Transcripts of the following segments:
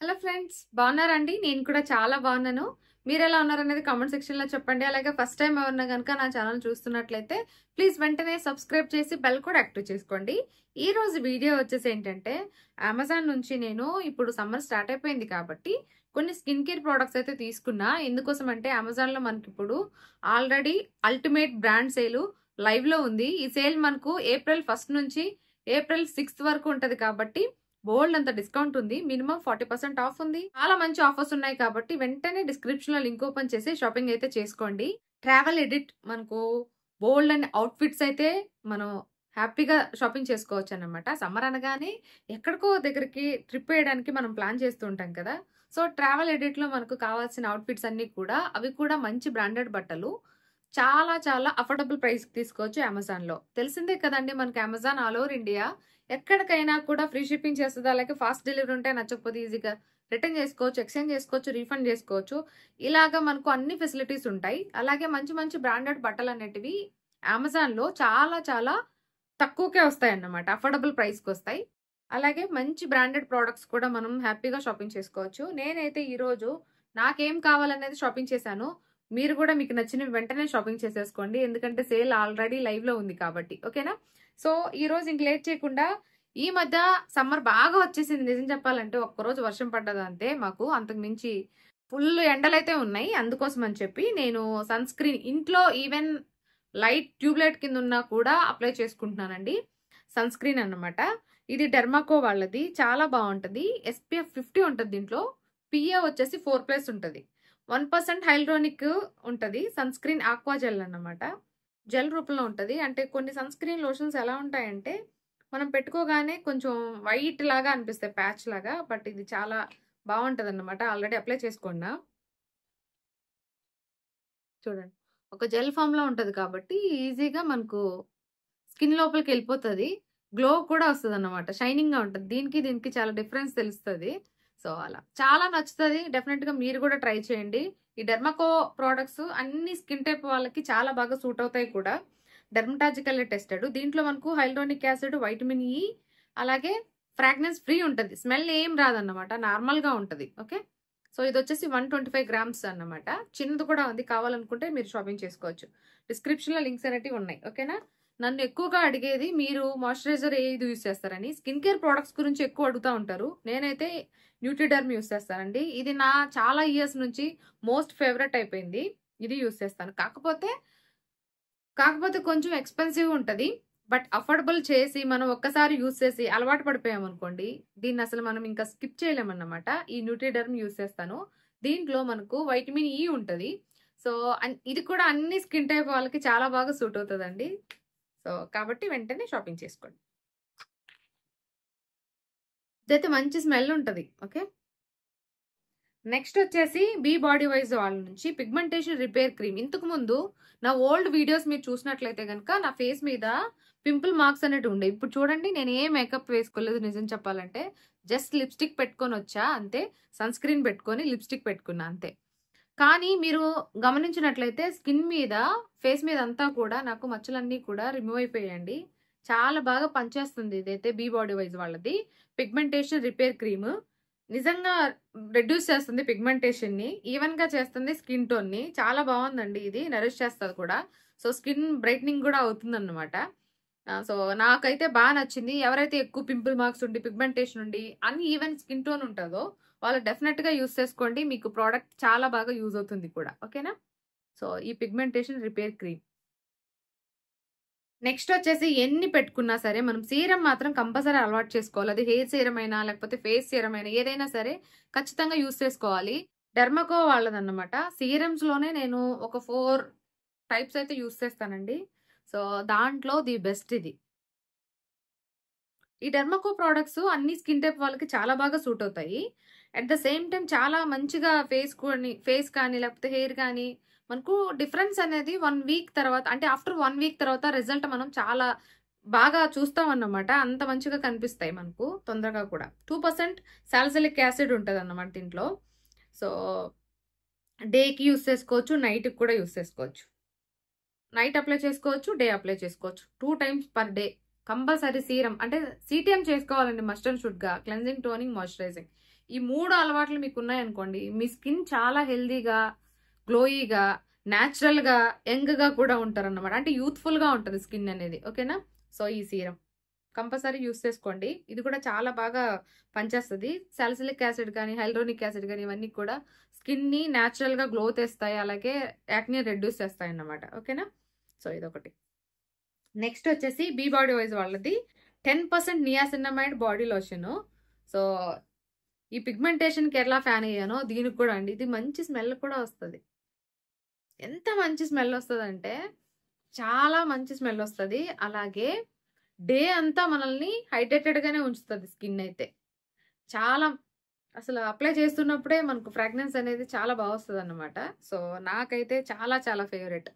Hello friends, బాగున్నారండి? నేను కూడా చాలా బాగున్నాను. మీరు ఎలా ఉన్నారనేది కామెంట్ సెక్షన్ లో చెప్పండి. అలాగే ఫస్ట్ టైం ఎవరన్నా కనుక నా ఛానల్ చూస్తున్నట్లయితే ప్లీజ్ వెంటనే సబ్స్క్రైబ్ చేసి బెల్ కూడా యాక్టివ్ చేసుకోండి. ఈ రోజు వీడియో వచ్చేసి ఏంటంటే, అమెజాన్ నుంచి నేను ఇప్పుడు సమ్మర్ స్టార్ట్ అయిపోయింది కాబట్టి కొన్ని స్కిన్ కేర్ ప్రొడక్ట్స్ అయితే తీసుకున్నా. ఎందుకోసం అంటే అమెజాన్ లో మనకి ఇప్పుడు already ultimate brand sale live లో ఉంది. ఈ సేల్ మనకు ఏప్రిల్ 1 నుంచి ఏప్రిల్ 6 వరకు ఉంటది కాబట్టి బోల్డ్ అంత డిస్కౌంట్ ఉంది. మినిమం 40% ఆఫ్ ఉంది. చాలా మంచి ఆఫర్స్ ఉన్నాయి కాబట్టి వెంటనే డిస్క్రిప్షన్ లో లింక్ ఓపెన్ చేసి షాపింగ్ అయితే చేసుకోండి. ట్రావెల్ ఎడిట్ మనకు బోల్డ్ అండ్ అవుట్ఫిట్స్ అయితే మనం హ్యాపీగా షాపింగ్ చేసుకోవచ్చు అన్నమాట. సమ్మర్ అనగానే ఎక్కడికో దగ్గరికి ట్రిప్ వేయడానికి మనం ప్లాన్ చేస్తూ ఉంటాం కదా. సో ట్రావెల్ ఎడిట్ లో మనకు కావాల్సిన అవుట్ఫిట్స్ అన్ని కూడా అవి కూడా మంచి బ్రాండెడ్ బట్టలు చాలా చాలా అఫోర్డబుల్ ప్రైస్ తీసుకోవచ్చు అమెజాన్ లో. తెలిసిందే కదండి, మనకి అమెజాన్ ఆల్ ఓవర్ ఇండియా ఎక్కడికైనా కూడా ఫ్రీ షిప్పింగ్ చేస్తుంది. అలాగే ఫాస్ట్ డెలివరీ ఉంటే నచ్చకపోతే ఈజీగా రిటర్న్ చేసుకోవచ్చు, ఎక్స్చేంజ్ చేసుకోవచ్చు, రీఫండ్ చేసుకోవచ్చు. ఇలాగా మనకు అన్ని ఫెసిలిటీస్ ఉంటాయి. అలాగే మంచి మంచి బ్రాండెడ్ బట్టలు అనేటివి అమెజాన్ లో చాలా చాలా తక్కువకే వస్తాయి అన్నమాట. అఫోర్డబుల్ ప్రైస్కి వస్తాయి. అలాగే మంచి బ్రాండెడ్ ప్రోడక్ట్స్ కూడా మనం హ్యాపీగా షాపింగ్ చేసుకోవచ్చు. నేనైతే ఈరోజు నాకేం కావాలనేది షాపింగ్ చేశాను. మీరు కూడా మీకు నచ్చినవి వెంటనే షాపింగ్ చేసేసుకోండి, ఎందుకంటే సేల్ ఆల్రెడీ లైవ్ లో ఉంది కాబట్టి. ఓకేనా? సో ఈ రోజు ఇంక లేట్ చేయకుండా, ఈ మధ్య సమ్మర్ బాగా వచ్చేసింది. నిజం చెప్పాలంటే ఒక్కరోజు వర్షం పడ్డది అంతే మాకు, అంతకు మించి ఫుల్ ఎండలైతే ఉన్నాయి. అందుకోసం అని చెప్పి నేను సన్ స్క్రీన్ ఇంట్లో ఈవెన్ లైట్ ట్యూబ్లైట్ కింద ఉన్నా కూడా అప్లై చేసుకుంటున్నానండి. సన్ స్క్రీన్ అన్నమాట. ఇది డెర్మాకో వాళ్ళది, చాలా బాగుంటది. SPF 50 ఉంటుంది దీంట్లో. PA వచ్చేసి 4+ ఉంటుంది. 1% హైల్డ్రోనిక్ ఉంటది. సన్ స్క్రీన్ ఆక్వా జెల్ అన్నమాట. జెల్ రూపంలో ఉంటది. అంటే కొన్ని సన్ స్క్రీన్ లోషన్స్ ఎలా ఉంటాయంటే మనం పెట్టుకోగానే కొంచెం వైట్ లాగా అనిపిస్తాయి, ప్యాచ్ లాగా. బట్ ఇది చాలా బాగుంటది అన్నమాట. ఆల్రెడీ అప్లై చేసుకున్నా. చూడండి, ఒక జెల్ ఫామ్ లో ఉంటది కాబట్టి ఈజీగా మనకు స్కిన్ లోపలికి వెళ్ళిపోతుంది. గ్లో కూడా వస్తుంది అన్నమాట. షైనింగ్ గా ఉంటుంది. దీనికి చాలా డిఫరెన్స్ తెలుస్తుంది. సో అలా చాలా నచ్చుతుంది. డెఫినెట్ గా మీరు కూడా ట్రై చేయండి. ఈ డెర్మాకో ప్రోడక్ట్స్ అన్ని స్కిన్ టైప్ వాళ్ళకి చాలా బాగా సూట్ అవుతాయి కూడా. డెర్మటాజికల్ టెస్టెడ్. దీంట్లో మనకు హైల్రోనిక్ యాసిడ్, వైటమిన్ ఈ, అలాగే ఫ్రాగ్రెన్స్ ఫ్రీ ఉంటుంది. స్మెల్ ఏం రాదన్నమాట, నార్మల్ గా ఉంటది. ఓకే, సో ఇది వచ్చేసి 125 గ్రామ్స్ అన్నమాట. చిన్నది కూడా ఉంది, కావాలనుకుంటే మీరు షాపింగ్ చేసుకోవచ్చు. డిస్క్రిప్షన్ లో లింక్స్ అనేవి ఉన్నాయి. ఓకేనా? నన్ను ఎక్కువగా అడిగేది మీరు మాయిశ్చరైజర్ ఏది యూజ్ చేస్తారని. స్కిన్ కేర్ ప్రొడక్ట్స్ గురించి ఎక్కువ అడుగుతూ ఉంటారు. నేనైతే న్యూట్రిడర్మ్ యూజ్ చేస్తానండి. ఇది నా చాలా ఇయర్స్ నుంచి మోస్ట్ ఫేవరెట్ అయిపోయింది. ఇది యూజ్ చేస్తాను. కాకపోతే కొంచెం ఎక్స్పెన్సివ్ ఉంటుంది. బట్ అఫోర్డబుల్ చేసి మనం ఒక్కసారి యూజ్ చేసి అలవాటు పడిపోయాం అనుకోండి, దీన్ని అసలు మనం ఇంకా స్కిప్ చేయలేమన్నమాట. ఈ న్యూట్రిడర్మ్ యూజ్ చేస్తాను. దీంట్లో మనకు వైటమిన్ ఈ ఉంటుంది. సో ఇది కూడా అన్ని స్కిన్ టైప్ వాళ్ళకి చాలా బాగా సూట్ అవుతుందండి. సో కాబట్టి వెంటనే షాపింగ్ చేసుకోండి. ఇదైతే మంచి స్మెల్ ఉంటుంది. ఓకే, నెక్స్ట్ వచ్చేసి బీ బాడీ వైజ్ వాళ్ళ నుంచి పిగ్మెంటేషన్ రిపేర్ క్రీమ్. ఇంతకు ముందు నా ఓల్డ్ వీడియోస్ మీరు చూసినట్లయితే కనుక నా ఫేస్ మీద పింపుల్ మార్క్స్ అనేవి ఉండే. ఇప్పుడు చూడండి, నేను ఏ మేకప్ వేసుకోలేదు. నిజం చెప్పాలంటే జస్ట్ లిప్స్టిక్ పెట్టుకొని వచ్చా అంతే. సన్ స్క్రీన్ పెట్టుకొని లిప్స్టిక్ పెట్టుకున్నా అంతే. కానీ మీరు గమనించినట్లయితే స్కిన్ మీద, ఫేస్ మీద అంతా కూడా నాకు మచ్చలన్నీ కూడా రిమూవ్ అయిపోయాయండి. చాలా బాగా పనిచేస్తుంది. ఇదైతే బీ బాడీ వైజ్ వాళ్ళది పిగ్మెంటేషన్ రిపేర్ క్రీమ్. నిజంగా రెడ్యూస్ చేస్తుంది పిగ్మెంటేషన్ ని, ఈవెన్ గా చేస్తుంది స్కిన్ టోన్ ని. చాలా బాగుందండి. ఇది నరిష్ చేస్తుంది కూడా. సో స్కిన్ బ్రైట్నింగ్ కూడా అవుతుంది అన్నమాట. సో నాకైతే బాగా నచ్చింది. ఎవరైతే ఎక్కువ పింపుల్ మార్క్స్ ఉండి, పిగ్మెంటేషన్ ఉండి, అన్ని ఈవెన్ స్కిన్ టోన్ ఉంటుందో వాళ్ళు డెఫినెట్ గా యూజ్ చేసుకోండి. మీకు ప్రోడక్ట్ చాలా బాగా యూజ్ అవుతుంది కూడా. ఓకేనా? సో ఈ పిగ్మెంటేషన్ రిపేర్ క్రీమ్. నెక్స్ట్ వచ్చేసి ఎన్ని పెట్టుకున్నా సరే మనం సీరం మాత్రం కంపల్సరీ అలవాటు చేసుకోవాలి. అది హెయిర్ సీరం అయినా లేకపోతే ఫేస్ సీరం అయినా ఏదైనా సరే ఖచ్చితంగా యూజ్ చేసుకోవాలి. డెర్మాకో వాళ్ళదన్నమాట. సీరమ్స్ లోనే నేను ఒక 4 టైప్స్ అయితే యూజ్ చేస్తానండి. సో దాంట్లో ది బెస్ట్ ఇది. ఈ డెర్మాకో ప్రోడక్ట్స్ అన్ని స్కిన్ టైప్ వాళ్ళకి చాలా బాగా సూట్ అవుతాయి. అట్ ద సేమ్ టైం చాలా మంచిగా ఫేస్ కానీ లేకపోతే హెయిర్ కానీ మనకు డిఫరెన్స్ అనేది 1 వీక్ తర్వాత, అంటే ఆఫ్టర్ 1 వీక్ తర్వాత రిజల్ట్ మనం చాలా బాగా చూస్తాం అన్నమాట. అంత మంచిగా కనిపిస్తాయి మనకు తొందరగా కూడా. 2% సాలిసిలిక్ యాసిడ్ ఉంటుంది అన్నమాట దీంట్లో. సో డేకి యూస్ చేసుకోవచ్చు, నైట్కి కూడా యూస్ చేసుకోవచ్చు. నైట్ అప్లై చేసుకోవచ్చు, డే అప్లై చేసుకోవచ్చు. 2 times per day compulsory serum అంటే సిటిఎం చేసుకోవాలండి మస్ట్ అండ్ షుడ్ గా. క్లెన్జింగ్, టోనింగ్, మాయిశ్చరైజింగ్ ఈ 3 అలవాట్లు మీకు ఉన్నాయనుకోండి, మీ స్కిన్ చాలా హెల్దీగా, గ్లోయీగా, న్యాచురల్ గా, యంగ్ గా కూడా ఉంటారన్నమాట. అంటే యూత్ఫుల్ గా ఉంటుంది స్కిన్ అనేది. ఓకేనా? సో ఈ సీరం కంపల్సరీ యూస్ చేసుకోండి. ఇది కూడా చాలా బాగా పనిచేస్తుంది. సాలిసిలిక్ యాసిడ్ కానీ, హైల్రోనిక్ యాసిడ్ కానీ ఇవన్నీ కూడా స్కిన్ ని న్యాచురల్ గా గ్లో తెస్తాయి, అలాగే యాక్ని రెడ్యూస్ చేస్తాయి అన్నమాట. ఓకేనా? సో ఇదొకటి. నెక్స్ట్ వచ్చేసి బీ బాడీ వైజ్ వాళ్ళది 10% నియాసిన్నమైడ్ బాడీ లోషన్. సో ఈ పిగ్మెంటేషన్ కి ఎలా ఫ్యాన్ అయ్యానో దీనికి కూడా అండి. ఇది మంచి స్మెల్ కూడా వస్తుంది. ఎంత మంచి స్మెల్ వస్తుంది అంటే చాలా మంచి స్మెల్ వస్తుంది. అలాగే డే అంతా మనల్ని హైడ్రేటెడ్ గానే ఉంచుతుంది స్కిన్ అయితే. చాలా అసలు అప్లై చేస్తున్నప్పుడే మనకు ఫ్రాగ్రెన్స్ అనేది చాలా బాగా వస్తుంది అన్నమాట. సో నాకైతే చాలా చాలా ఫేవరెట్.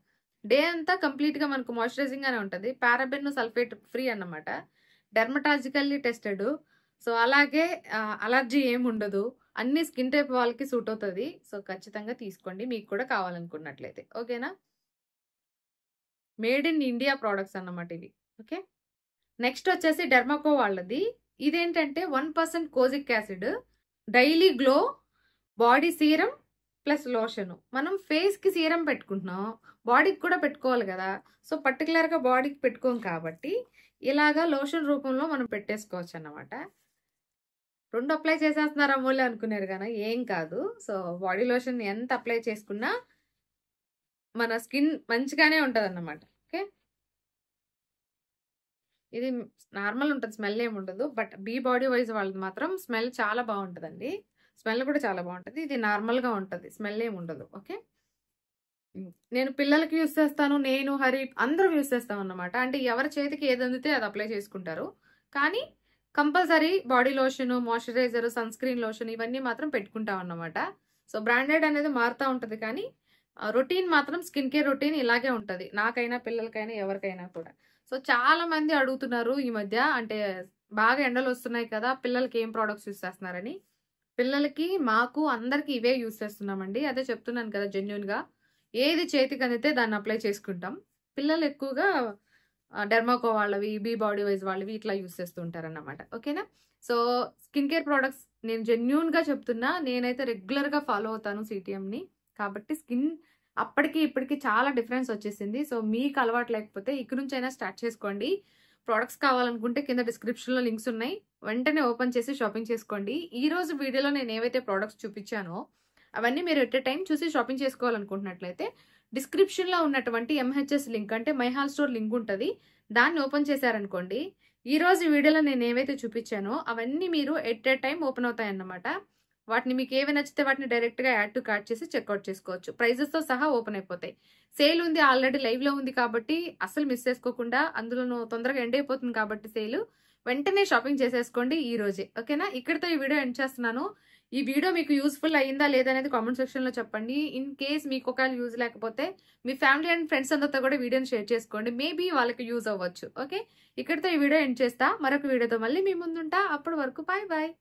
డే అంతా కంప్లీట్ గా మనకు మాయిశ్చరైజింగ్ గానే ఉంటుంది. పారాబెన్, సల్ఫేట్ ఫ్రీ అన్నమాట. Dermatologically tested. సో అలాగే అలర్జీ ఏమి ఉండదు. అన్ని స్కిన్ టైప్ వాళ్ళకి సూట్ అవుతుంది. సో ఖచ్చితంగా తీసుకోండి మీకు కూడా కావాలనుకున్నట్లయితే. ఓకేనా? మేడ్ ఇన్ ఇండియా ప్రోడక్ట్స్ అన్నమాట ఇవి. ఓకే. నెక్స్ట్ వచ్చేసి డెర్మాకో వాళ్ళది. ఇదేంటంటే 1% kojic acid, daily glow body serum plus lotion. మనం ఫేస్ కి సీరం పెట్టుకుంటున్నాం, బాడీకి కూడా పెట్టుకోవాలి కదా. సో పర్టికులర్ గా బాడీకి పెట్టుకోం కాబట్టి ఇలాగా లోషన్ రూపంలో మనం పెట్టేసుకోవచ్చు అన్నమాట. 2 అప్లై చేసేస్తున్నారు అమ్మోళ్ళు అనుకున్నారు కానీ ఏం కాదు. సో బాడీ లోషన్ ఎంత అప్లై చేసుకున్నా మన స్కిన్ మంచిగానే ఉంటది అన్నమాట. ఓకే. ఇది నార్మల్ ఉంటుంది, స్మెల్ ఏమి ఉండదు. బట్ బీ బాడీ వైజ్ వాళ్ళది మాత్రం స్మెల్ చాలా బాగుంటుందండి. స్మెల్ కూడా చాలా బాగుంటుంది. ఇది నార్మల్ గా ఉంటుంది, స్మెల్ ఏమి ఉండదు. ఓకే. నేను పిల్లలకి యూస్ చేస్తాను, నేను హరి అందరూ యూస్ చేస్తాం అన్నమాట. అంటే ఎవరి చేతికి ఏది అందితే అది అప్లై చేసుకుంటారు. కానీ compulsory body lotion, moisturiser, sun screen lotion ఇవన్నీ మాత్రం పెట్టుకుంటాం అన్నమాట. సో బ్రాండెడ్ అనేది మారుతూ ఉంటుంది కానీ రొటీన్ మాత్రం స్కిన్ కేర్ రొటీన్ ఇలాగే ఉంటుంది. నాకైనా, పిల్లలకైనా, ఎవరికైనా కూడా. సో చాలా మంది అడుగుతున్నారు ఈ మధ్య, అంటే బాగా ఎండలు వస్తున్నాయి కదా, పిల్లలకి ఏం ప్రోడక్ట్స్ యూస్ చేస్తున్నారని. పిల్లలకి, మాకు, అందరికి ఇవే యూస్ చేస్తున్నామండి. అదే చెప్తున్నాను కదా, జెన్యున్ గా ఏది చేతికి అందితే దాన్ని అప్లై చేసుకుంటాం. పిల్లలు ఎక్కువగా డెర్మాకో వాళ్ళవి, బీ బాడీ వైజ్ వాళ్ళవి ఇట్లా యూస్ చేస్తూ ఉంటారన్నమాట. ఓకేనా? సో స్కిన్ కేర్ ప్రోడక్ట్స్ నేను జెన్యున్ గా చెప్తున్నా. నేనైతే రెగ్యులర్ గా ఫాలో అవుతాను సిటిఎం ని. కాబట్టి స్కిన్ అప్పటికి ఇప్పటికి చాలా డిఫరెన్స్ వచ్చేసింది. సో మీకు అలవాటు లేకపోతే ఇక్కడి నుంచి అయినా స్టార్ట్ చేసుకోండి. ప్రోడక్ట్స్ కావాలనుకుంటే కింద డిస్క్రిప్షన్ లో లింక్స్ ఉన్నాయి, వెంటనే ఓపెన్ చేసి షాపింగ్ చేసుకోండి. ఈ రోజు వీడియోలో నేను ఏవైతే ప్రోడక్ట్స్ చూపించానో అవన్నీ మీరు ఎట్ ఎ టైం చూసి షాపింగ్ చేసుకోవాలనుకుంటున్నట్లయితే డిస్క్రిప్షన్ లో ఉన్నటువంటి MHS లింక్, అంటే మైహాల్ స్టోర్ లింక్ ఉంటుంది. దాన్ని ఓపెన్ చేశారనుకోండి, ఈ రోజు వీడియోలో నేను ఏవైతే చూపించానో అవన్నీ మీరు ఎట్ ఎ టైం ఓపెన్ అవుతాయి అన్నమాట. వాటిని మీకు ఏవి నచ్చితే వాటిని డైరెక్ట్ గా యాడ్ టు కార్ట్ చేసి చెక్అవుట్ చేసుకోవచ్చు. ప్రైజెస్ తో సహా ఓపెన్ అయిపోతాయి. సేల్ ఉంది, ఆల్రెడీ లైవ్ లో ఉంది కాబట్టి అస్సలు మిస్ చేసుకోకుండా, అందులో తొందరగా ఎండ్ అయిపోతుంది కాబట్టి సేల్ వెంటనే షాపింగ్ చేసేసుకోండి ఈ రోజే. ఓకేనా? ఇక్కడితో ఈ వీడియో ఎండ్ చేస్తున్నాను. ఈ వీడియో మీకు యూస్ఫుల్ అయ్యిందా లేదా అనేది కామెంట్ సెక్షన్ లో చెప్పండి. ఇన్ కేస్ మీకు ఒకవేళ యూజ్ లేకపోతే మీ ఫ్యామిలీ అండ్ ఫ్రెండ్స్ అందరితో కూడా వీడియోని షేర్ చేసుకోండి. మేబీ వాళ్ళకి యూజ్ అవ్వచ్చు. ఓకే, ఇక్కడితో ఈ వీడియో ఎండ్ చేస్తా. మరొక వీడియోతో మళ్ళీ మీ ముందుంటా. అప్పటి వరకు బాయ్ బాయ్.